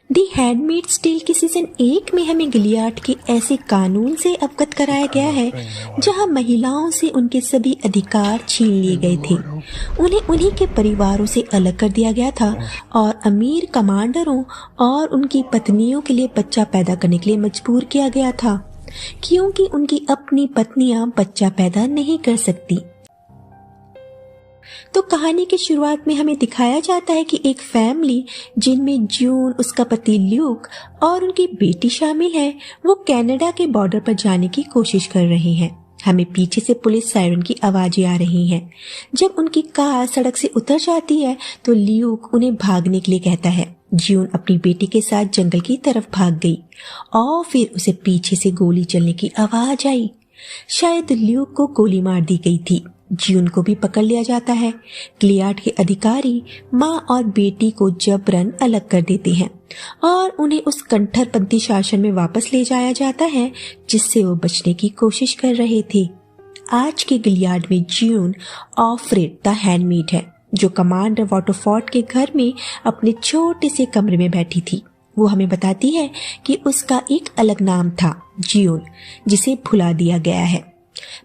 दी handmades tell के season 1 में हमें गिलियाड के ऐसे कानून से अवगत कराया गया है जहां महिलाओं से उनके सभी अधिकार छीन लिए गए थे। उन्हें उन्हीं के परिवारों से अलग कर दिया गया था और अमीर कमांडरों और उनकी पत्नियों के लिए बच्चा पैदा करने के लिए मजबूर किया गया था, क्योंकि उनकी अपनी पत्नियां बच्चा पैदा नहीं कर सकती। तो कहानी की शुरुआत में हमें दिखाया जाता है कि एक फैमिली जिनमें जून, उसका पति ल्यूक और उनकी बेटी शामिल है, वो कनाडा के बॉर्डर पर जाने की कोशिश कर रहे हैं। हमें पीछे से पुलिस सायरन की आवाजें आ रही हैं। जब उनकी कार सड़क से उतर जाती है तो ल्यूक उन्हें भागने के लिए कहता है। जून अपनी बेटी के साथ जंगल की तरफ भाग गई और फिर उसे पीछे से गोली चलने की आवाज आई। शायद ल्यूक को गोली मार दी गई थी। जून को भी पकड़ लिया जाता है। गिलियाड के अधिकारी माँ और बेटी को जबरन अलग कर देते हैं और उन्हें उस कट्टरपंथी शासन में वापस ले जाया जाता है जिससे वो बचने की कोशिश कर रहे थे। आज के गिलियाड में जून ऑफ्रेड द हैंडमेड है, जो कमांडर वॉटरफोर्ड के घर में अपने छोटे से कमरे में बैठी थी। वो हमें बताती है कि उसका एक अलग नाम था, जून, जिसे भुला दिया गया है।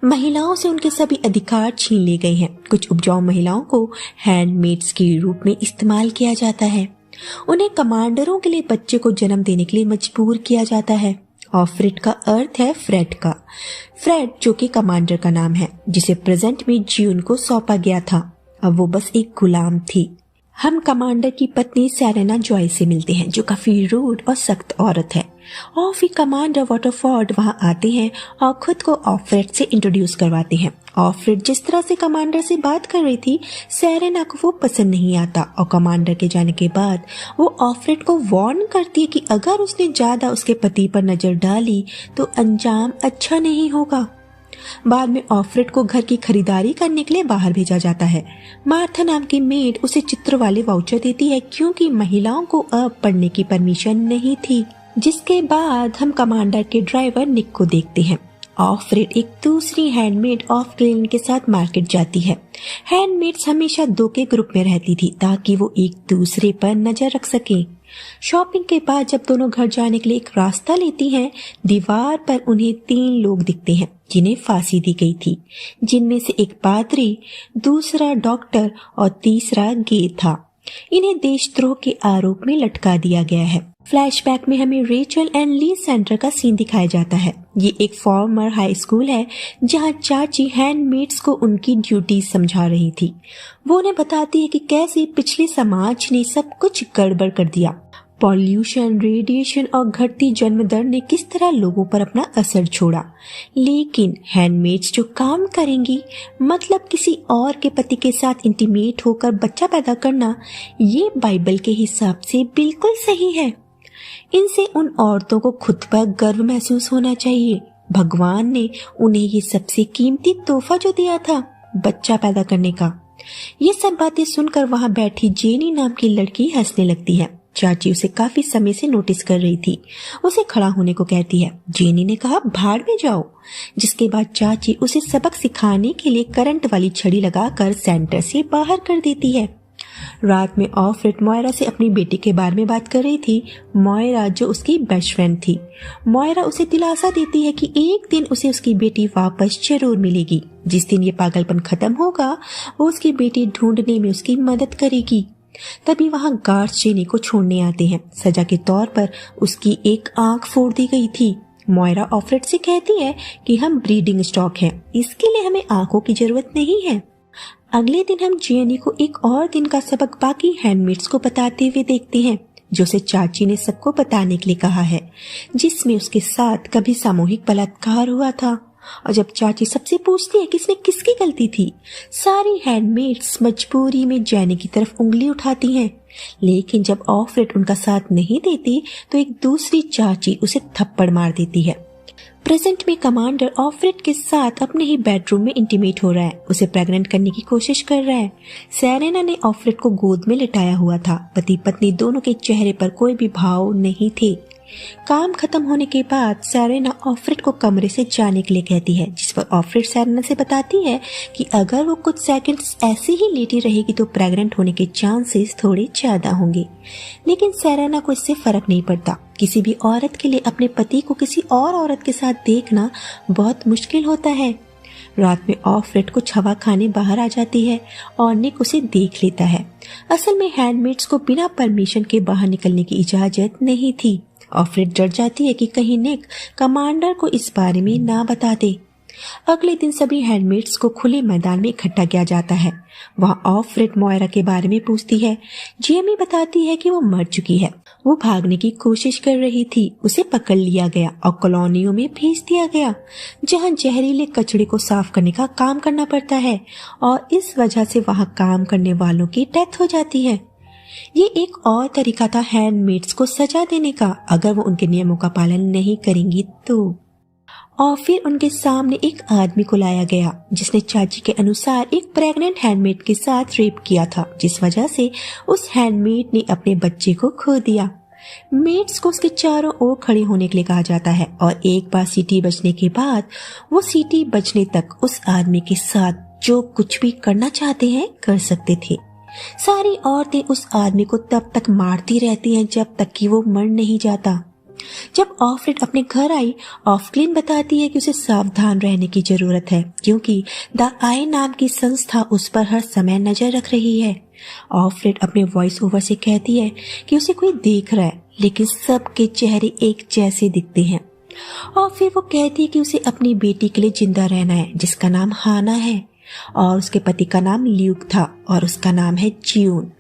महिलाओं से उनके सभी अधिकार छीन लिए गए हैं। कुछ उपजाऊ महिलाओं को हैंडमेड्स के रूप में इस्तेमाल किया जाता है। उन्हें कमांडरों के लिए बच्चे को जन्म देने के लिए मजबूर किया जाता है। ऑफ्रेड का अर्थ है फ्रेड का। फ्रेड जो कि कमांडर का नाम है, जिसे प्रेजेंट में जून को सौंपा गया था। अब वो बस एक गुलाम थी। हम कमांडर की पत्नी सेरेना जॉय से मिलते हैं, जो काफी रूड और सख्त औरत है। और फिर कमांडर वॉटरफोर्ड वहां आते हैं और खुद को ऑफ्रेड से इंट्रोड्यूस करवाते हैं। ऑफ्रेड जिस तरह से कमांडर से बात कर रही थी, सेरेना को वो पसंद नहीं आता और कमांडर के जाने के बाद वो ऑफ्रेड को वार्न करती है कि अगर उसने ज्यादा उसके पति पर नजर डाली तो अंजाम अच्छा नहीं होगा। बाद में ऑफ्रेड को घर की खरीदारी करने के लिए बाहर भेजा जाता है। मार्था नाम की मेड उसे चित्र वाले वाउचर देती है, क्योंकि महिलाओं को अब पढ़ने की परमिशन नहीं थी। जिसके बाद हम कमांडर के ड्राइवर निक को देखते हैं। ऑफ्रेड एक दूसरी हैंडमेड ऑफ्रेड के साथ मार्केट जाती है। हैंडमेड्स हमेशा दो के ग्रुप में रहती थी ताकि वो एक दूसरे पर नजर रख सकें। शॉपिंग के बाद जब दोनों घर जाने के लिए एक रास्ता लेती हैं, दीवार पर उन्हें 3 लोग दिखते हैं जिन्हें फांसी दी गई थी, जिनमें से एक पादरी, दूसरा डॉक्टर और तीसरा गे था। इन्हें देशद्रोह के आरोप में लटका दिया गया है। फ्लैशबैक में हमें रेचल एंड ली सेंटर का सीन दिखाया जाता है। ये एक फॉर्मर हाई स्कूल है जहाँ चाची हैंडमेड्स को उनकी ड्यूटी समझा रही थी। वो उन्हें बताती है कि कैसे पिछले समाज ने सब कुछ गड़बड़ कर दिया। पॉल्यूशन, रेडिएशन और घटती जन्म दर ने किस तरह लोगों पर अपना असर छोड़ा। लेकिन हैंडमेड्स जो काम करेंगी, मतलब किसी और के पति के साथ इंटीमेट होकर बच्चा पैदा करना, ये बाइबल के हिसाब से बिल्कुल सही है। इनसे उन औरतों को खुद पर गर्व महसूस होना चाहिए। भगवान ने उन्हें ये सबसे कीमती तोहफा जो दिया था, बच्चा पैदा करने का। ये सब बातें सुनकर वहां बैठी जेनी नाम की लड़की हंसने लगती है। चाची उसे काफी समय से नोटिस कर रही थी। उसे खड़ा होने को कहती है। जेनी ने कहा, भाड़ में जाओ। जिसके बाद चाची उसे सबक सिखाने के लिए करंट वाली छड़ी लगाकर सेंटर से बाहर कर देती है। रात में ऑफ्रेड मोयरा से अपनी बेटी के बारे में बात कर रही थी। मोयरा जो उसकी बेस्ट फ्रेंड थी। मोयरा उसे दिलासा देती है कि एक दिन उसे उसकी बेटी वापस जरूर मिलेगी। जिस दिन ये पागलपन खत्म होगा, वो उसकी बेटी ढूंढने में उसकी मदद करेगी। तभी वहां गार्ड्स जेनी को छोड़ने आते हैं। सजा के तौर पर उसकी एक आंख फोड़ दी गई थी। मोयरा ऑफ्रेड से कहती है कि हम ब्रीडिंग स्टॉक हैं, इसके लिए हमें आंखों की जरूरत नहीं है। अगले दिन हम जेनी को एक और दिन का सबक बाकी हैंडमेड्स को बताते हुए देखते हैं, जो उसे चाची ने सबको बताने के लिए कहा है, जिसमें उसके साथ कभी सामूहिक बलात्कार हुआ था। और जब चाची सबसे पूछती है कि इसमें किसकी गलती थी, सारी हैंडमेड्स मजबूरी में जेनी की तरफ उंगली उठाती हैं। लेकिन जब ऑफ्रेड उनका साथ नहीं देती तो एक दूसरी चाची उसे थप्पड़ मार देती है। प्रेजेंट में कमांडर ऑफ्रेड के साथ अपने ही बेडरूम में इंटीमेट हो रहा है। उसे प्रेग्नेंट करने की कोशिश कर रहा है। सेरेना ने ऑफ्रेड को गोद में लिटाया हुआ था। पति पत्नी दोनों के चेहरे पर कोई भी भाव नहीं थे। काम खत्म होने के बाद सेरेना ऑफ्रेड को कमरे से जाने के लिए कहती है, जिस पर ऑफ्रेड सेरेना से बताती है कि अगर वो कुछ सेकंड्स ऐसे ही लेटी रहेगी तो प्रेग्नेंट होने के चांसेस थोड़े ज्यादा होंगे। लेकिन सेरेना को इससे फर्क नहीं पड़ता। किसी भी औरत के लिए अपने पति को किसी और औरत के साथ देखना बहुत मुश्किल होता है। रात में ऑफ्रेड को छवा खाने बाहर आ जाती है और निक उसे देख लेता है। असल में हैंडमेड्स को बिना परमिशन के बाहर निकलने की इजाजत नहीं थी। ऑफ्रेड डर जाती है कि कहीं निक कमांडर को इस बारे में ना बता दे। अगले दिन सभी हैंडमेड्स को खुले मैदान में इकट्ठा किया जाता है। वहां ऑफ्रेड मोयरा के बारे में पूछती है। जेमी बताती है कि वो मर चुकी है। वो भागने की कोशिश कर रही थी। उसे पकड़ लिया गया और कॉलोनियों में भेज दिया गया, जहां जहरीले कचड़े को साफ करने का काम करना पड़ता है और इस वजह से वहां काम करने वालों की डेथ हो जाती है। ये एक और तरीका था हैंडमेड्स को सजा देने का, अगर वो उनके नियमों का पालन नहीं करेंगी तो। और फिर उनके सामने एक आदमी को लाया गया जिसने चाची के अनुसार एक प्रेग्नेंट हैंडमेड के साथ रेप किया था, जिस वजह से उस हैंडमेड ने अपने बच्चे को खो दिया। मेड्स को उसके चारों ओर खड़े होने के लिए कहा जाता है और एक बार सीटी बजने के बाद वो सीटी बजने तक उस आदमी के साथ जो कुछ भी करना चाहते हैं कर सकते थे। सारी औरतें उस आदमी को तब तक मारती रहती हैं जब तक कि वो मर नहीं जाता। जब ऑफ्रेड अपने घर आई, ऑफक्लिन बताती है कि उसे सावधान रहने की जरूरत है क्योंकि द आई नाम की संस्था उस पर हर समय नजर रख रही है। ऑफ्रेड अपने वॉइस ओवर से कहती है कि उसे कोई देख रहा है, लेकिन सबके चेहरे एक जैसे दिखते हैं। और फिर वो कहती है कि उसे अपनी बेटी के लिए जिंदा रहना है, जिसका नाम हाना है और उसके पति का नाम ल्यूक था और उसका नाम है जून।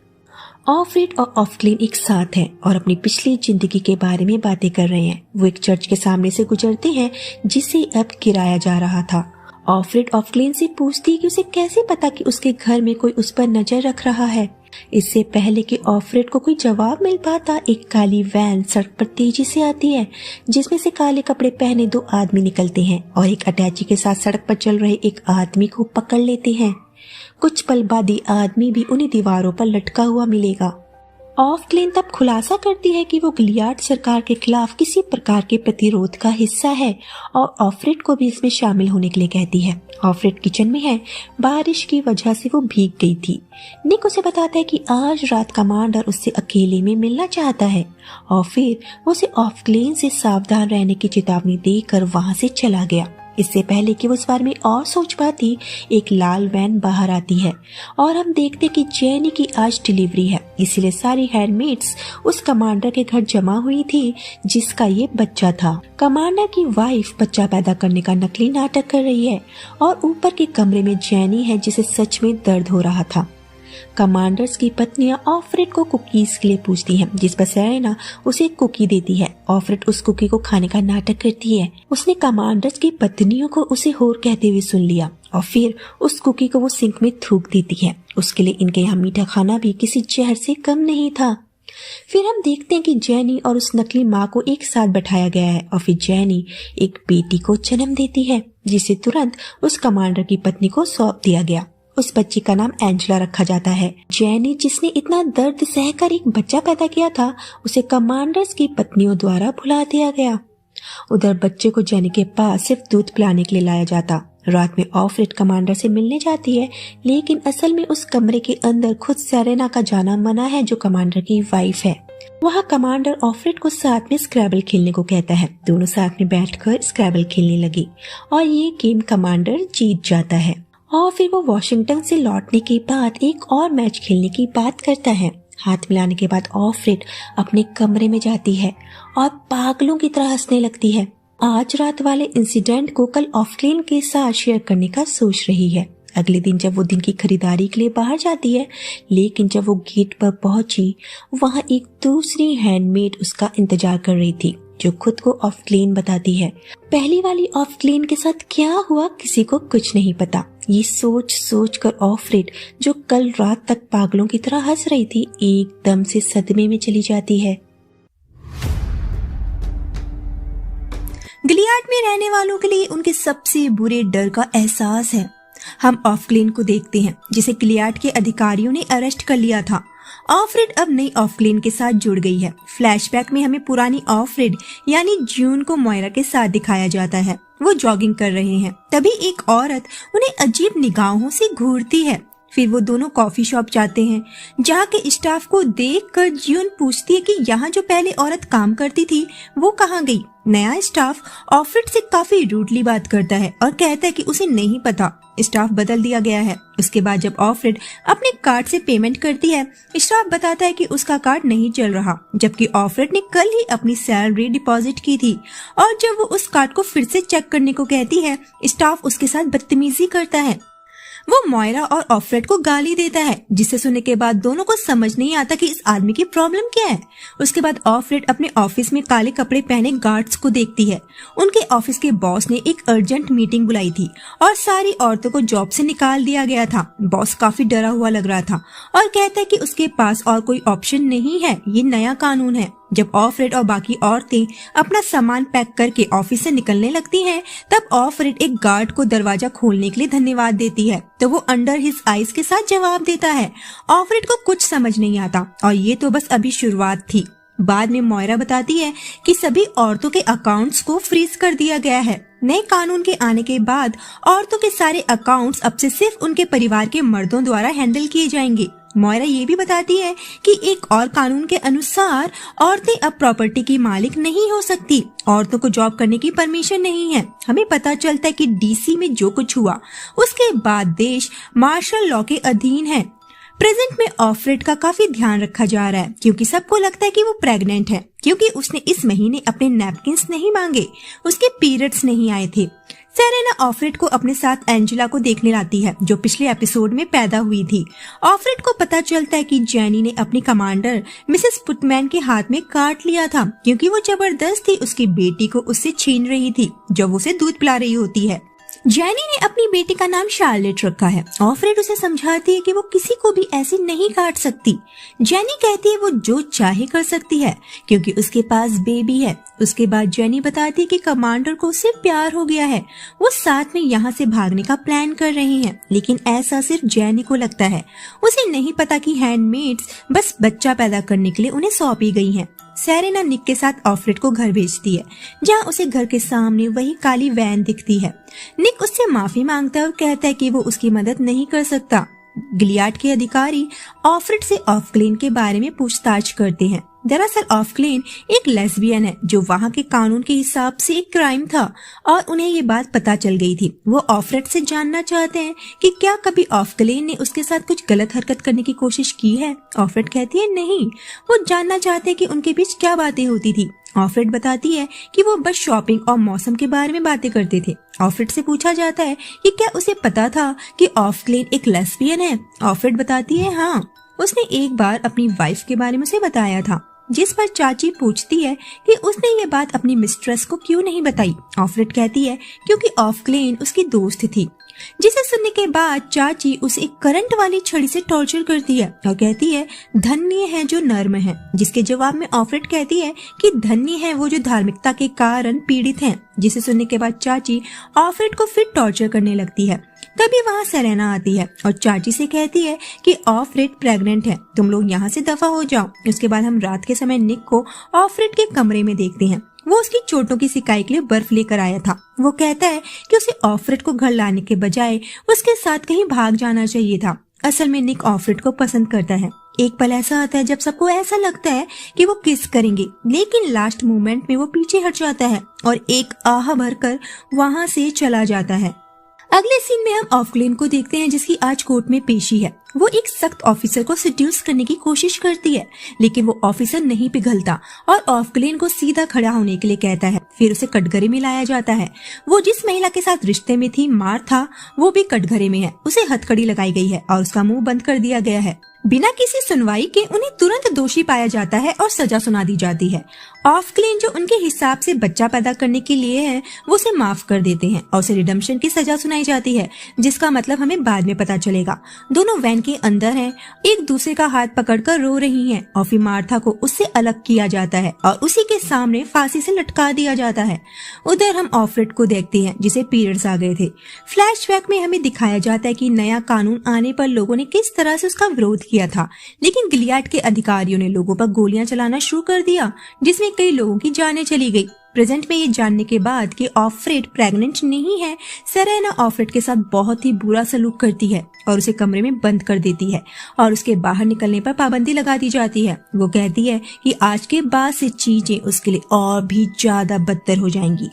ऑफ्रेड और ऑफक्लिन एक साथ हैं और अपनी पिछली जिंदगी के बारे में बातें कर रहे हैं। वो एक चर्च के सामने से गुजरते हैं जिसे अब गिराया जा रहा था। ऑफ्रेड ऑफक्लिन से पूछती है कि उसे कैसे पता कि उसके घर में कोई उस पर नजर रख रहा है। इससे पहले कि ऑफ्रेड को कोई जवाब मिल पाता, एक काली वैन सड़क पर तेजी से आती है जिसमें से काले कपड़े पहने दो आदमी निकलते हैं और एक अटैची के साथ सड़क पर चल रहे एक आदमी को पकड़ लेते हैं। कुछ पल बाद ही आदमी भी उन्हीं दीवारों पर लटका हुआ मिलेगा। ऑफक्लिन तब खुलासा करती है कि वो गिलियाड सरकार के खिलाफ किसी प्रकार के प्रतिरोध का हिस्सा है और ऑफ्रेड को भी इसमें शामिल होने के लिए कहती है। ऑफ्रेड किचन में है, बारिश की वजह से वो भीग गई थी। निक उसे बताता है कि आज रात कमांडर उससे अकेले में मिलना चाहता है और फिर वो उसे ऑफक्लिन से सावधान रहने की चेतावनी देकर वहां से चला गया। इससे पहले कि वो इस बारे में और सोच पाती, एक लाल वैन बाहर आती है और हम देखते कि जेनी की आज डिलीवरी है, इसीलिए सारी हैंडमेड्स उस कमांडर के घर जमा हुई थी जिसका ये बच्चा था। कमांडर की वाइफ बच्चा पैदा करने का नकली नाटक कर रही है और ऊपर के कमरे में जेनी है जिसे सच में दर्द हो रहा था। कमांडर्स की पत्नियां ऑफ्रेड को कुकीज के लिए पूछती हैं, जिस पर सेरेना उसे एक कुकी देती है। ऑफ्रेड उस कुकी को खाने का नाटक करती है। उसने कमांडर्स की पत्नियों को उसे होर कहते हुए सुन लिया और फिर उस कुकी को वो सिंक में थूक देती है। उसके लिए इनके यहाँ मीठा खाना भी किसी जहर से कम नहीं था। फिर हम देखते हैं कि जेनी और उस नकली माँ को एक साथ बैठाया गया है और फिर जेनी एक बेटी को जन्म देती है जिसे तुरंत उस कमांडर की पत्नी को सौंप दिया गया। उस बच्ची का नाम एंजेला रखा जाता है। जेनी, जिसने इतना दर्द सहकर एक बच्चा पैदा किया था, उसे कमांडर्स की पत्नियों द्वारा भुला दिया गया। उधर बच्चे को जेनी के पास सिर्फ दूध पिलाने के लिए लाया जाता। रात में ऑफ्रेड कमांडर से मिलने जाती है, लेकिन असल में उस कमरे के अंदर खुद सेरेना का जाना मना है जो कमांडर की वाइफ है। वहाँ कमांडर ऑफ्रेड को साथ में स्क्रैबल खेलने को कहता है। दोनों साथ में बैठकर स्क्रैबल खेलने लगी और ये गेम कमांडर जीत जाता है। और फिर वो वॉशिंगटन से लौटने के बाद एक और मैच खेलने की बात करता है। हाथ मिलाने के बाद ऑफ्रेड अपने कमरे में जाती है और पागलों की तरह हंसने लगती है। आज रात वाले इंसिडेंट को कल ऑफक्लिन के साथ शेयर करने का सोच रही है। अगले दिन जब वो दिन की खरीदारी के लिए बाहर जाती है, लेकिन जब वो गेट पर पहुंची, वहाँ एक दूसरी हैंडमेड उसका इंतजार कर रही थी जो खुद को ऑफक्लिन बताती है। पहली वाली ऑफक्लिन के साथ क्या हुआ किसी को कुछ नहीं पता। ये सोच सोच कर ऑफ्रेड, जो कल रात तक पागलों की तरह हंस रही थी, एकदम से सदमे में चली जाती है। गिलियाड में रहने वालों के लिए उनके सबसे बुरे डर का एहसास है। हम ऑफक्लिन को देखते हैं जिसे गिलियाड के अधिकारियों ने अरेस्ट कर लिया था ऑफ्रेड अब नई ऑफक्लेन के साथ जुड़ गई है। फ्लैशबैक में हमें पुरानी ऑफ्रेड यानी जून को मोइरा के साथ दिखाया जाता है। वो जॉगिंग कर रहे हैं, तभी एक औरत उन्हें अजीब निगाहों से घूरती है। फिर वो दोनों कॉफी शॉप जाते हैं, जहाँ के स्टाफ को देखकर जून पूछती है कि यहाँ जो पहले औरत काम करती थी वो कहाँ गई। नया स्टाफ ऑफ्रेड से काफी रूडली बात करता है और कहता है कि उसे नहीं पता, स्टाफ बदल दिया गया है। उसके बाद जब ऑफ्रेड अपने कार्ड से पेमेंट करती है, स्टाफ बताता है कि उसका कार्ड नहीं चल रहा, जबकि ऑफ्रेड ने कल ही अपनी सैलरी डिपॉजिट की थी। और जब वो उस कार्ड को फिर से चेक करने को कहती है, स्टाफ उसके साथ बदतमीजी करता है। वो मोइरा और ऑफ्रेड को गाली देता है, जिसे सुनने के बाद दोनों को समझ नहीं आता कि इस आदमी की प्रॉब्लम क्या है। उसके बाद ऑफ्रेड अपने ऑफिस में काले कपड़े पहने गार्ड्स को देखती है। उनके ऑफिस के बॉस ने एक अर्जेंट मीटिंग बुलाई थी और सारी औरतों को जॉब से निकाल दिया गया था। बॉस काफी डरा हुआ लग रहा था और कहता है कि उसके पास और कोई ऑप्शन नहीं है, ये नया कानून है। जब ऑफ्रेड और बाकी औरतें अपना सामान पैक करके ऑफिस से निकलने लगती हैं, तब ऑफ्रेड एक गार्ड को दरवाजा खोलने के लिए धन्यवाद देती है, तो वो अंडर हिज आइज के साथ जवाब देता है। ऑफ्रेड को कुछ समझ नहीं आता और ये तो बस अभी शुरुआत थी। बाद में मोइरा बताती है कि सभी औरतों के अकाउंट्स को फ्रीज कर दिया गया है। नए कानून के आने के बाद औरतों के सारे अकाउंट्स अब से सिर्फ उनके परिवार के मर्दों द्वारा हैंडल किए जाएंगे। मोइरा ये भी बताती है कि एक और कानून के अनुसार औरतें अब प्रॉपर्टी की मालिक नहीं हो सकती। औरतों को जॉब करने की परमिशन नहीं है। हमें पता चलता है कि डीसी में जो कुछ हुआ उसके बाद देश मार्शल लॉ के अधीन है। प्रेजेंट में ऑफ्रेड का काफी ध्यान रखा जा रहा है, क्योंकि सबको लगता है कि वो प्रेग्नेंट है, क्योंकि उसने इस महीने अपने नैपकिन्स नहीं मांगे, उसके पीरियड्स नहीं आए थे। सेरेना ऑफ्रेड को अपने साथ एंजेला को देखने लाती है, जो पिछले एपिसोड में पैदा हुई थी। ऑफ्रेड को पता चलता है कि जेनी ने अपनी कमांडर मिसेस पुटमैन के हाथ में काट लिया था, क्योंकि वो जबरदस्ती उसकी बेटी को उससे छीन रही थी जब उसे दूध पिला रही होती है। जेनी ने अपनी बेटी का नाम शार्लेट रखा है। ऑफ्रेड उसे समझाती है कि वो किसी को भी ऐसे नहीं काट सकती। जेनी कहती है वो जो चाहे कर सकती है, क्योंकि उसके पास बेबी है। उसके बाद जेनी बताती है कि कमांडर को उससे प्यार हो गया है, वो साथ में यहाँ से भागने का प्लान कर रही हैं। लेकिन ऐसा सिर्फ जेनी को लगता है। उसे नहीं पता कि हैंडमेड्स बस बच्चा पैदा करने के लिए उन्हें सौंपी गई हैं। सेरेना निक के साथ ऑफ्रेड को घर भेजती है, जहाँ उसे घर के सामने वही काली वैन दिखती है। निक उससे माफी मांगता है और कहता है कि वो उसकी मदद नहीं कर सकता। गिलियाड के अधिकारी ऑफ्रेड से ऑफक्लेन के बारे में पूछताछ करते हैं। दरअसल ऑफक्लेन एक लेस्बियन है, जो वहाँ के कानून के हिसाब से एक क्राइम था और उन्हें ये बात पता चल गई थी। वो ऑफ्रेड से जानना चाहते हैं कि क्या कभी ऑफक्लेन ने उसके साथ कुछ गलत हरकत करने की कोशिश की है। ऑफ्रेड कहती है नहीं। वो जानना चाहते हैं कि उनके बीच क्या बातें होती थी। ऑफ्रेड बताती है कि वो बस शॉपिंग और मौसम के बारे में बातें करते थे। ऑफ्रेड से पूछा जाता है कि क्या उसे पता था कि ऑफक्लेन एक लेस्बियन है। ऑफ्रेड बताती है हाँ, उसने एक बार अपनी वाइफ के बारे में उसे बताया था, जिस पर चाची पूछती है कि उसने ये बात अपनी मिस्ट्रेस को क्यों नहीं बताई। ऑफ्रेड कहती है क्योंकि ऑफक्लेन उसकी दोस्त थी, जिसे सुनने के बाद चाची उसे एक करंट वाली छड़ी से टॉर्चर करती है और कहती है धन्य है जो नर्म है, जिसके जवाब में ऑफ्रेड कहती है कि धन्य है वो जो धार्मिकता के कारण पीड़ित हैं, जिसे सुनने के बाद चाची ऑफ्रेड को फिर टॉर्चर करने लगती है। तभी वहाँ सेरेना आती है और चाची से कहती है कि ऑफ्रेड प्रेग्नेंट है, तुम लोग यहाँ से दफा हो जाओ। उसके बाद हम रात के समय निक को ऑफ्रेड के कमरे में देखते हैं। वो उसकी चोटों की सिकाई के लिए बर्फ लेकर आया था। वो कहता है कि उसे ऑफ्रेड को घर लाने के बजाय उसके साथ कहीं भाग जाना चाहिए था। असल में निक ऑफ्रेड को पसंद करता है। एक पल ऐसा आता है जब सबको ऐसा लगता है कि वो किस करेंगे, लेकिन लास्ट मोमेंट में वो पीछे हट जाता है और एक आह भरकर वहाँ से चला जाता है। अगले सीन में हम ऑफक्लेन को देखते हैं, जिसकी आज कोर्ट में पेशी है। वो एक सख्त ऑफिसर को सिड्यूस करने की कोशिश करती है, लेकिन वो ऑफिसर नहीं पिघलता और ऑफक्लेन को सीधा खड़ा होने के लिए कहता है। फिर उसे कटघरे में लाया जाता है। वो जिस महिला के साथ रिश्ते में थी, मार्था, वो भी कटघरे में है। उसे हथकड़ी लगाई गई है और उसका मुंह बंद कर दिया गया है। बिना किसी सुनवाई के उन्हें तुरंत दोषी पाया जाता है और सजा सुना दी जाती है। ऑफक्लेन जो उनके हिसाब से बच्चा पैदा करने के लिए है, वो उसे माफ कर देते हैं और उसे रिडम्पशन की सजा सुनाई जाती है, जिसका मतलब हमें बाद में पता चलेगा। दोनों वैन किचन के अंदर हैं, एक दूसरे का हाथ पकड़कर रो रही हैं और फिर मार्था को उससे अलग किया जाता है और उसी के सामने फांसी से लटका दिया जाता है। उधर हम ऑफरेड को देखते हैं जिसे पीरियड्स आ गए थे। फ्लैशबैक में हमें दिखाया जाता है कि नया कानून आने पर लोगों ने किस तरह से उसका विरोध किया था, लेकिन गिलियाड के अधिकारियों ने लोगों पर गोलियां चलाना शुरू कर दिया जिसमें कई लोगों की जानें चली गई। प्रेजेंट में ये जानने के बाद कि ऑफरेड प्रेग्नेंट नहीं है, सेरेना ऑफरेड के साथ बहुत ही बुरा सलूक करती है और उसे कमरे में बंद कर देती है और उसके बाहर निकलने पर पाबंदी लगा दी जाती है। वो कहती है कि आज के बाद से चीजें उसके लिए और भी ज्यादा बदतर हो जाएंगी।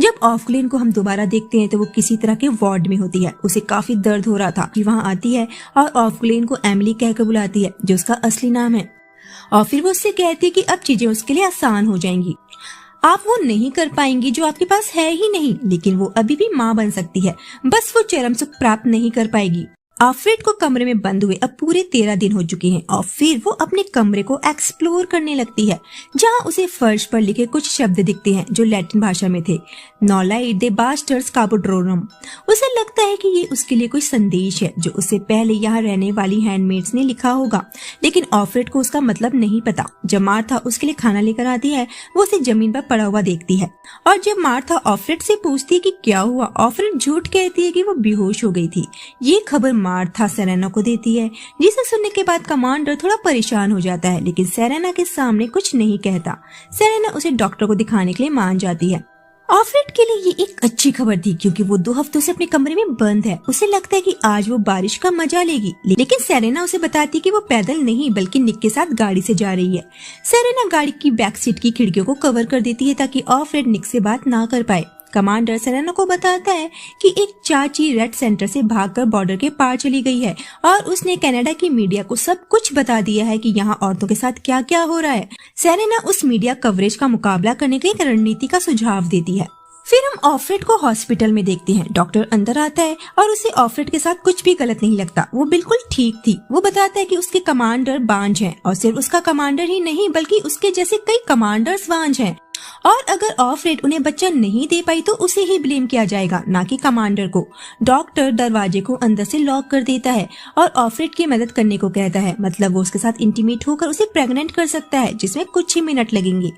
जब ऑफग्लेन को हम दोबारा देखते हैं तो वो किसी तरह के वार्ड में होती है। उसे काफी दर्द हो रहा था कि वहां आती है और ऑफग्लेन को एमिली कहकर बुलाती है जो उसका असली नाम है, और फिर वो उससे कहती है कि अब चीजें उसके लिए आसान हो जाएंगी। आप वो नहीं कर पाएंगी जो आपके पास है ही नहीं, लेकिन वो अभी भी माँ बन सकती है, बस वो चरम सुख प्राप्त नहीं कर पाएगी। ऑफरेड को कमरे में बंद हुए अब पूरे 13 दिन हो चुके हैं और फिर वो अपने कमरे को एक्सप्लोर करने लगती है, जहाँ उसे फर्श पर लिखे कुछ शब्द दिखते हैं जो लैटिन भाषा में थे, नॉलाइट दे बास्टर्स कार्बोड्रोरम। उसे लगता है कि ये उसके लिए कोई संदेश है जो उससे पहले यहाँ रहने वाली हैंडमेड्स ने लिखा होगा, लेकिन ऑफरेड को उसका मतलब नहीं पता। जब मार्था उसके लिए खाना लेकर आती है वो उसे जमीन पर पड़ा हुआ देखती है और जब मार्था ऑफरेड से पूछती है कि क्या हुआ, ऑफरेड झूठ कहती है कि वो बेहोश हो गई थी। ये खबर मार्था सेरेना को देती है, जिसे सुनने के बाद कमांडर थोड़ा परेशान हो जाता है, लेकिन सेरेना के सामने कुछ नहीं कहता। सेरेना उसे डॉक्टर को दिखाने के लिए मान जाती है। ऑफरेड के लिए ये एक अच्छी खबर थी क्योंकि वो 2 हफ्तों से अपने कमरे में बंद है। उसे लगता है कि आज वो बारिश का मजा लेगी, लेकिन सेरेना उसे बताती है कि वो पैदल नहीं बल्कि निक के साथ गाड़ी से जा रही है। सेरेना गाड़ी की बैक सीट की खिड़कियों को कवर कर देती है ताकि ऑफरेड निक से बात ना कर पाए। कमांडर सेरेना को बताता है कि एक चाची रेड सेंटर से भागकर बॉर्डर के पार चली गई है और उसने कनाडा की मीडिया को सब कुछ बता दिया है कि यहाँ औरतों के साथ क्या क्या हो रहा है। सेरेना उस मीडिया कवरेज का मुकाबला करने की एक रणनीति का सुझाव देती है। फिर हम ऑफरेड को हॉस्पिटल में देखते हैं। डॉक्टर अंदर आता है और उसे ऑफरेड के साथ कुछ भी गलत नहीं लगता, वो बिल्कुल ठीक थी। वो बताता है कि उसके कमांडर बांझ हैं और सिर्फ उसका कमांडर ही नहीं बल्कि उसके जैसे कई कमांडर्स बांझ हैं और अगर ऑफरेड उन्हें बच्चा नहीं दे पाई तो उसे ही ब्लेम किया जाएगा, ना कि कमांडर को। डॉक्टर दरवाजे को अंदर से लॉक कर देता है और ऑफरेड की मदद करने को कहता है, मतलब वो उसके साथ इंटीमेट होकर उसे प्रेग्नेंट कर सकता है जिसमें कुछ ही मिनट लगेंगे।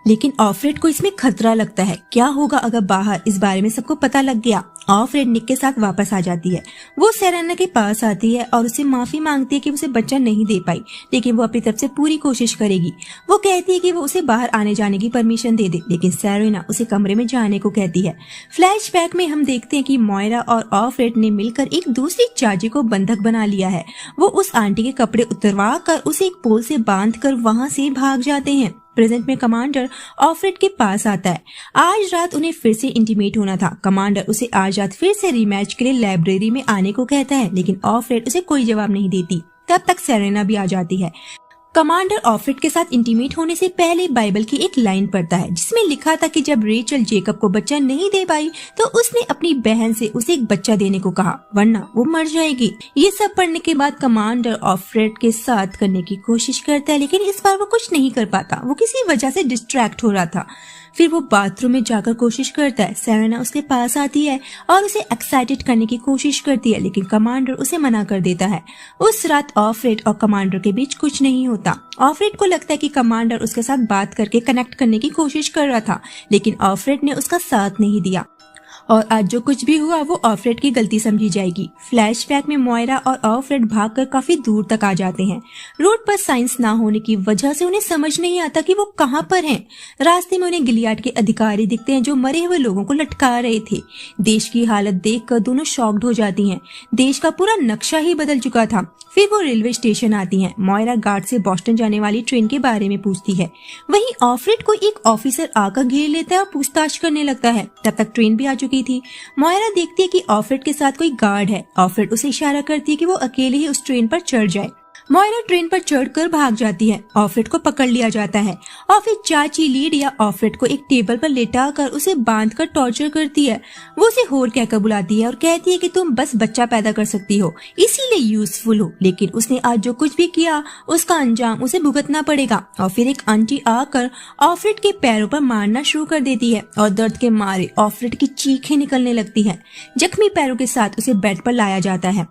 लेकिन ऑफरेड को इसमें खतरा लगता है, क्या होगा अगर बाहर इस बारे में सबको पता लग गया। ऑफरेड निक के साथ वापस आ जाती है। वो सेरेना के पास आती है और उसे माफी मांगती है कि उसे बच्चा नहीं दे पाई, लेकिन वो अपनी तरफ से पूरी कोशिश करेगी। वो कहती है कि वो उसे बाहर आने जाने की परमिशन दे दे, लेकिन सेरेना उसे कमरे में जाने को कहती है। फ्लैशबैक में हम देखते हैं कि मोयरा और ऑफरेड ने मिलकर एक दूसरी चाची को बंधक बना लिया है। वो उस आंटी के कपड़े उतरवा कर उसे एक पोल से बांध कर वहाँ से भाग जाते हैं। प्रेजेंट में कमांडर ऑफरेड के पास आता है। आज रात उन्हें फिर से इंटीमेट होना था। कमांडर उसे आज रात फिर से रीमैच के लिए लाइब्रेरी में आने को कहता है, लेकिन ऑफरेड उसे कोई जवाब नहीं देती। तब तक सेरेना भी आ जाती है। कमांडर ऑफरेड के साथ इंटीमेट होने से पहले बाइबल की एक लाइन पढ़ता है जिसमें लिखा था कि जब रेचल जेकब को बच्चा नहीं दे पाई तो उसने अपनी बहन से उसे एक बच्चा देने को कहा, वरना वो मर जाएगी। ये सब पढ़ने के बाद कमांडर ऑफरेड के साथ करने की कोशिश करता है, लेकिन इस बार वो कुछ नहीं कर पाता। वो किसी वजह से डिस्ट्रैक्ट हो रहा था। फिर वो बाथरूम में जाकर कोशिश करता है। सेरेना उसके पास आती है और उसे एक्साइटेड करने की कोशिश करती है, लेकिन कमांडर उसे मना कर देता है। उस रात ऑफरेड और कमांडर के बीच कुछ नहीं होता। ऑफरेड को लगता है कि कमांडर उसके साथ बात करके कनेक्ट करने की कोशिश कर रहा था, लेकिन ऑफरेड ने उसका साथ नहीं दिया और आज जो कुछ भी हुआ वो ऑफरेड की गलती समझी जाएगी। फ्लैशबैक में मोयरा और ऑफरेड भागकर काफी दूर तक आ जाते हैं। रोड पर साइंस ना होने की वजह से उन्हें समझ नहीं आता कि वो कहाँ पर हैं। रास्ते में उन्हें गिलियाड के अधिकारी दिखते हैं जो मरे हुए लोगों को लटका रहे थे। देश की हालत देखकर दोनों शॉक्ड हो जाती हैं। देश का पूरा नक्शा ही बदल चुका था। फिर वो रेलवे स्टेशन आती हैं। मोयरा गार्ड से बॉस्टन जाने वाली ट्रेन के बारे में पूछती है। वहीं ऑफरेड को एक ऑफिसर आकर घेर लेता है और पूछताछ करने लगता है। तब तक ट्रेन भी आ चुकी थी। मोयरा देखती है कि ऑफरेड के साथ कोई गार्ड है। ऑफरेड उसे इशारा करती है कि वो अकेले ही उस ट्रेन पर चढ़ जाए। मोयरा ट्रेन पर चढ़कर भाग जाती है। ऑफरेड को पकड़ लिया जाता है और फिर चाची लीडिया ऑफरेड को एक टेबल पर लेटाकर उसे बांधकर टॉर्चर करती है। वो उसे होर कहकर बुलाती है और कहती है कि तुम बस बच्चा पैदा कर सकती हो, इसीलिए यूजफुल हो, लेकिन उसने आज जो कुछ भी किया उसका अंजाम उसे भुगतना पड़ेगा। और फिर एक आंटी आकर ऑफरेड के पैरों पर मारना शुरू कर देती है और दर्द के मारे ऑफरेड की चीखें निकलने लगती है। जख्मी पैरों के साथ उसे बेड पर लाया जाता है।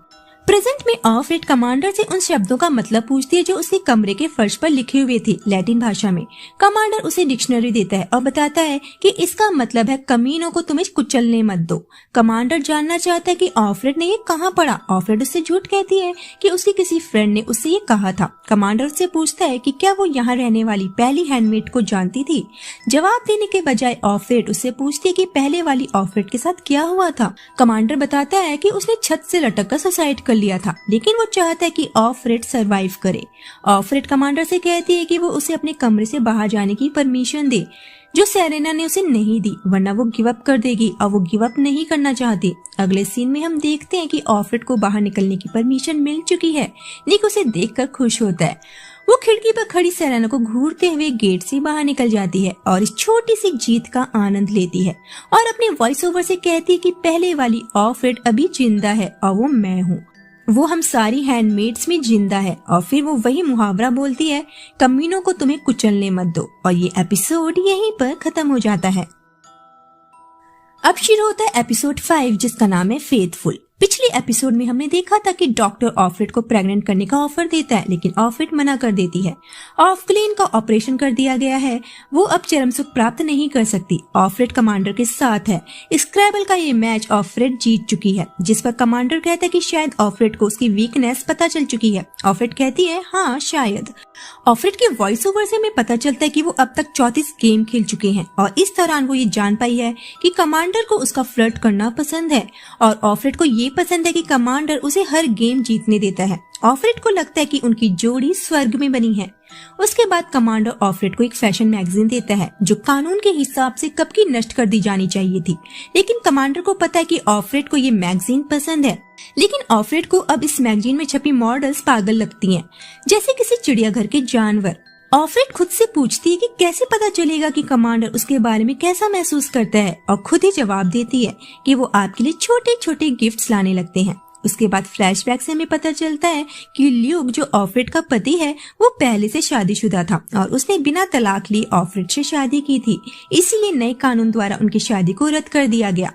प्रेजेंट में ऑफरेड कमांडर से उन शब्दों का मतलब पूछती है जो उसके कमरे के फर्श पर लिखे हुए थे लैटिन भाषा में। कमांडर उसे डिक्शनरी देता है और बताता है कि इसका मतलब है कमीनों को तुम्हें कुचलने मत दो। कमांडर जानना चाहता है कि ऑफरेड ने ये कहाँ पढ़ा। ऑफरेड उससे झूठ कहती है कि उसके किसी फ्रेंड ने उससे ये कहा था। कमांडर उससे पूछता है कि क्या वो यहाँ रहने वाली पहली हैंडमेड को जानती थी। जवाब देने के बजाय ऑफरेड उससे पूछती है कि पहले वाली ऑफरेड के साथ क्या हुआ था। कमांडर बताता है कि उसने छत से लटक कर सुसाइड कर लिया था, लेकिन वो चाहता है कि ऑफरेड सरवाइव करे। ऑफरेड कमांडर से कहती है कि वो उसे अपने कमरे से बाहर जाने की परमिशन दे, जो सेरेना ने उसे नहीं दी, वरना वो गिव अप कर देगी और वो गिव अप नहीं करना चाहती। अगले सीन में हम देखते हैं कि ऑफरेड को बाहर निकलने की परमिशन मिल चुकी है। निक उसे देखकर खुश होता है। वो खिड़की पर खड़ी सेरेना को घूरते हुए गेट से बाहर निकल जाती है और इस छोटी सी जीत का आनंद लेती है और अपने वॉइस ओवर से कहती है कि पहले वाली ऑफरेड अभी जिंदा है और वो मैं हूँ। वो हम सारी हैंडमेड्स में जिंदा है। और फिर वो वही मुहावरा बोलती है, कमीनों को तुम्हें कुचलने मत दो। और ये एपिसोड यहीं पर खत्म हो जाता है। अब शुरू होता है एपिसोड 5, जिसका नाम है फेथफुल। पिछले एपिसोड में हमने देखा था कि डॉक्टर ऑफरेड को प्रेग्नेंट करने का ऑफर देता है, लेकिन ऑफरेड मना कर देती है। ऑफक्लेन का ऑपरेशन कर दिया गया है, वो अब चरम सुख प्राप्त नहीं कर सकती। ऑफरेड कमांडर के साथ है। स्क्रैबल का ये मैच ऑफरेड जीत चुकी है, जिस पर कमांडर कहता है कि शायद ऑफरेड को उसकी वीकनेस पता चल चुकी है। ऑफरेड कहती है हाँ शायद। ऑफरेड के वॉइस ओवर से हमें पता चलता है कि वो अब तक 34 गेम खेल चुके हैं और इस दौरान वो ये जान पाई है कि कमांडर को उसका फ्लर्ट करना पसंद है और ऑफरेड को ये पसंद है कि कमांडर उसे हर गेम जीतने देता है। ऑफरेड को लगता है कि उनकी जोड़ी स्वर्ग में बनी है। उसके बाद कमांडर ऑफरेड को एक फैशन मैगजीन देता है जो कानून के हिसाब से कब की नष्ट कर दी जानी चाहिए थी, लेकिन कमांडर को पता है कि ऑफरेड को ये मैगजीन पसंद है। लेकिन ऑफरेड को अब इस मैगजीन में छपी मॉडल्स पागल लगती हैं, जैसे किसी चिड़ियाघर के जानवर। ऑफरेड खुद से पूछती है कि कैसे पता चलेगा कि कमांडर उसके बारे में कैसा महसूस करता है और खुद ही जवाब देती है कि वो आपके लिए छोटे छोटे गिफ्ट्स लाने लगते हैं। उसके बाद फ्लैशबैक से हमें पता चलता है कि ल्यूक जो ऑफरेड का पति है वो पहले से शादीशुदा था और उसने बिना तलाक लिए ऑफरेड से शादी की थी, इसीलिए नए कानून द्वारा उनकी शादी को रद्द कर दिया गया।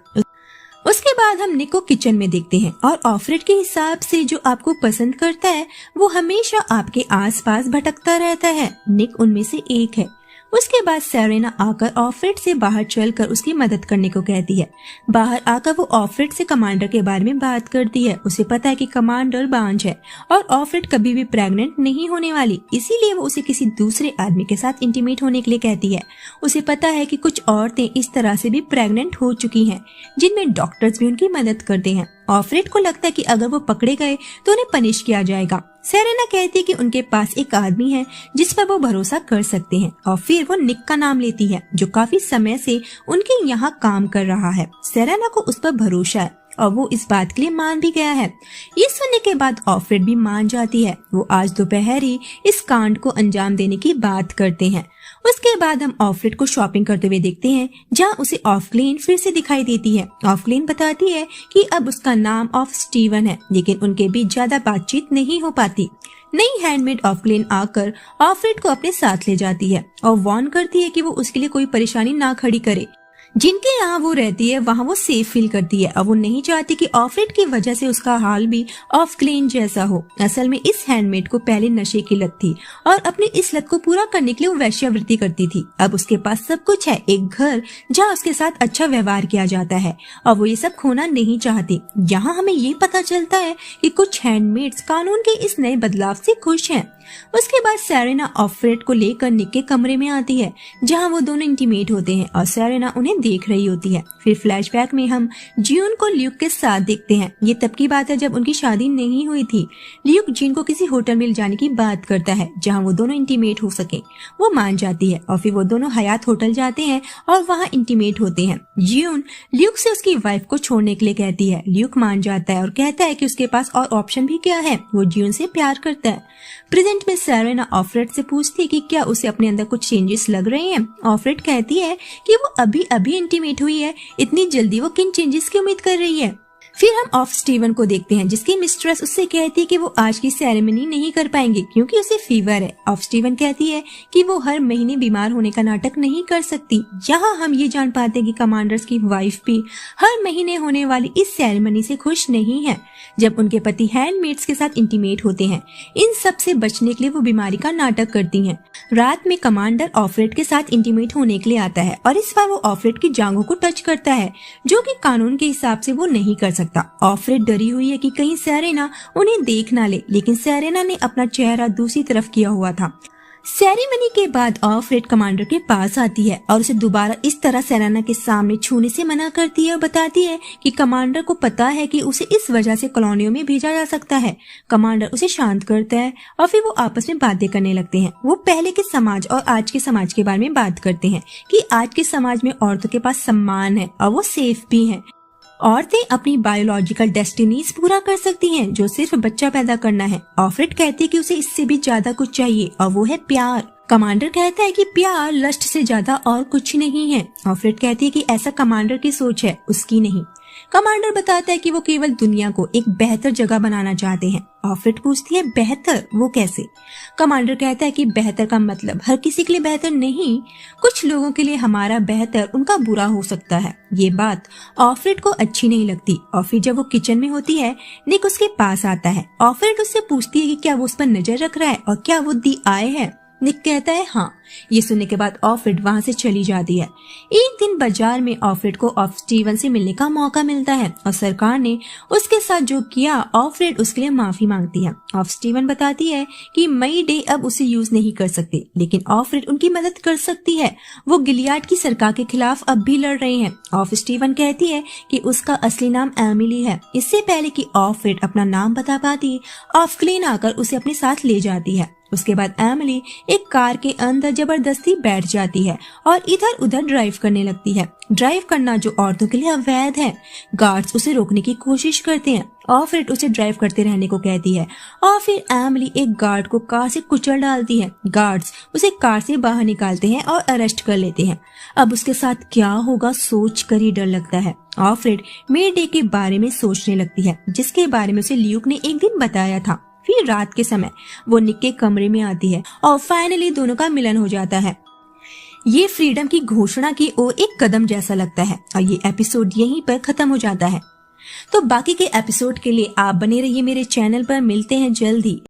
उसके बाद हम निक को किचन में देखते हैं और ऑफरेड के हिसाब से जो आपको पसंद करता है वो हमेशा आपके आसपास भटकता रहता है। निक उनमें से एक है। उसके बाद सेरेना आकर ऑफरेड से बाहर चलकर उसकी मदद करने को कहती है। बाहर आकर वो ऑफरेड से कमांडर के बारे में बात करती है। उसे पता है कि कमांडर बांझ है और ऑफरेड कभी भी प्रेग्नेंट नहीं होने वाली, इसीलिए वो उसे किसी दूसरे आदमी के साथ इंटीमेट होने के लिए कहती है। उसे पता है कि कुछ औरतें इस तरह से भी प्रेग्नेंट हो चुकी हैं, जिनमें डॉक्टर्स भी उनकी मदद करते हैं। ऑफरेड को लगता है कि अगर वो पकड़े गए तो उन्हें पनिश किया जाएगा। सेरेना कहती है कि उनके पास एक आदमी है जिस पर वो भरोसा कर सकते हैं और फिर वो निक का नाम लेती है, जो काफी समय से उनके यहाँ काम कर रहा है। सेरेना को उस पर भरोसा है और वो इस बात के लिए मान भी गया है। ये सुनने के बाद ऑफरेड भी मान जाती है। वो आज दोपहर ही इस कांड को अंजाम देने की बात करते हैं। उसके बाद हम ऑफरेड को शॉपिंग करते हुए देखते हैं, जहाँ उसे ऑफक्लेन फिर से दिखाई देती है। ऑफक्लेन बताती है कि अब उसका नाम ऑफ स्टीवन है, लेकिन उनके बीच ज्यादा बातचीत नहीं हो पाती। नई हैंडमेड ऑफक्लेन आकर ऑफरेड को अपने साथ ले जाती है और वार्न करती है कि वो उसके लिए कोई परेशानी ना खड़ी करे। जिनके यहाँ वो रहती है वहाँ वो सेफ फील करती है और वो नहीं चाहती कि ऑफरेड की वजह से उसका हाल भी ऑफक्लेन जैसा हो। असल में इस हैंडमेड को पहले नशे की लत थी और अपनी इस लत को पूरा करने के लिए वो वेश्यावृत्ति करती थी। अब उसके पास सब कुछ है, एक घर जहाँ उसके साथ अच्छा व्यवहार किया जाता है और वो ये सब खोना नहीं चाहती। यहाँ हमें ये पता चलता है कि कुछ हैंडमेड्स कानून के इस नए बदलाव से खुश हैं। उसके बाद सेरेना ऑफरेड को लेकर निक के कमरे में आती है, जहां वो दोनों इंटीमेट होते हैं और सेरेना उन्हें देख रही होती है। फिर फ्लैशबैक में हम ज्यून को ल्यूक के साथ देखते हैं। ये तब की बात है जब उनकी शादी नहीं हुई थी। ल्यूक जीन को किसी होटल में ले जाने की बात करता है जहां वो दोनों इंटीमेट हो सके। वो मान जाती है और फिर वो दोनों हयात होटल जाते हैं और वहाँ इंटीमेट होते हैं। ज्यून ल्यूक से उसकी वाइफ को छोड़ने के लिए कहती है। ल्यूक मान जाता है और कहता है कि उसके पास और ऑप्शन भी क्या है, वो ज्यून से प्यार करता है। प्रेजेंट में सेरेना ऑफरेड से पूछती है कि क्या उसे अपने अंदर कुछ चेंजेस लग रहे हैं। ऑफरेड कहती है कि वो अभी अभी इंटीमेट हुई है, इतनी जल्दी वो किन चेंजेस की उम्मीद कर रही है। फिर हम ऑफ स्टीवन को देखते हैं, जिसकी मिस्ट्रेस उससे कहती है कि वो आज की सेरेमनी नहीं कर पाएंगे क्योंकि उसे फीवर है। ऑफ स्टीवन कहती है कि वो हर महीने बीमार होने का नाटक नहीं कर सकती। यहाँ हम ये जान पाते हैं कि कमांडर्स की वाइफ भी हर महीने होने वाली इस सेरेमनी से खुश नहीं है। जब उनके पति हैंडमेड्स के साथ इंटीमेट होते हैं, इन सब से बचने के लिए वो बीमारी का नाटक करती हैं। रात में कमांडर ऑफरेड के साथ इंटीमेट होने के लिए आता है और इस बार वो ऑफरेड की जांघों को टच करता है, जो कि कानून के हिसाब से वो नहीं कर सकता। ऑफरेड डरी हुई है कि कहीं सेरेना उन्हें देख ना ले, लेकिन सेरेना ने अपना चेहरा दूसरी तरफ किया हुआ था। सेरेमनी के बाद ऑफरेड कमांडर के पास आती है और उसे दोबारा इस तरह सेरेना के सामने छूने से मना करती है और बताती है कि कमांडर को पता है कि उसे इस वजह से कॉलोनियों में भेजा जा सकता है। कमांडर उसे शांत करता है और फिर वो आपस में बातें करने लगते हैं। वो पहले के समाज और आज के समाज के बारे में बात करते हैं कि आज के समाज में औरतों के पास सम्मान है और वो सेफ भी हैं। औरतें अपनी बायोलॉजिकल डेस्टिनीज पूरा कर सकती हैं, जो सिर्फ बच्चा पैदा करना है। ऑफरेड कहती है कि उसे इससे भी ज्यादा कुछ चाहिए और वो है प्यार। कमांडर कहता है कि प्यार लस्ट से ज्यादा और कुछ नहीं है। ऑफरेड कहती है कि ऐसा कमांडर की सोच है, उसकी नहीं। कमांडर बताता है कि वो केवल दुनिया को एक बेहतर जगह बनाना चाहते हैं। ऑफरेड पूछती है बेहतर, वो कैसे? कमांडर कहता है कि बेहतर का मतलब हर किसी के लिए बेहतर नहीं, कुछ लोगों के लिए हमारा बेहतर उनका बुरा हो सकता है। ये बात ऑफरेड को अच्छी नहीं लगती और फिर जब वो किचन में होती है, निक उसके पास आता है। ऑफरेड उससे पूछती है कि क्या वो उस पर नजर रख रहा है और क्या वो दी आए है। निक कहता है हाँ। ये सुनने के बाद ऑफरेड वहाँ से चली जाती है। एक दिन बाजार में ऑफरेड को ऑफ स्टीवन से मिलने का मौका मिलता है और सरकार ने उसके साथ जो किया, ऑफरेड उसके लिए माफी मांगती है। ऑफ स्टीवन बताती है कि मई डे अब उसे यूज नहीं कर सकते, लेकिन ऑफरेड उनकी मदद कर सकती है। वो गिलियाड की सरकार के खिलाफ अब भी लड़ रहे हैं। ऑफ स्टीवन कहती है कि उसका असली नाम एमिली है। इससे पहले कि ऑफरेड अपना नाम बता पाती, ऑफक्लेन आकर उसे अपने साथ ले जाती है। उसके बाद एमिली एक कार के अंदर जबरदस्ती बैठ जाती है और इधर उधर ड्राइव करने लगती है। ड्राइव करना जो औरतों के लिए अवैध है। गार्ड्स उसे रोकने की कोशिश करते हैं। ऑफरेड उसे ड्राइव करते रहने को कहती है और फिर एमिली एक गार्ड को कार से कुचल डालती है। गार्ड्स उसे कार से बाहर निकालते हैं और अरेस्ट कर लेते हैं। अब उसके साथ क्या होगा सोच कर ही डर लगता है। ऑफरेड मे डे के बारे में सोचने लगती है, जिसके बारे में उसे ल्यूक ने एक दिन बताया था। फिर रात के समय वो निक के कमरे में आती है और फाइनली दोनों का मिलन हो जाता है। ये फ्रीडम की घोषणा की ओर एक कदम जैसा लगता है और ये एपिसोड यहीं पर खत्म हो जाता है। तो बाकी के एपिसोड के लिए आप बने रहिए मेरे चैनल पर। मिलते हैं जल्द ही।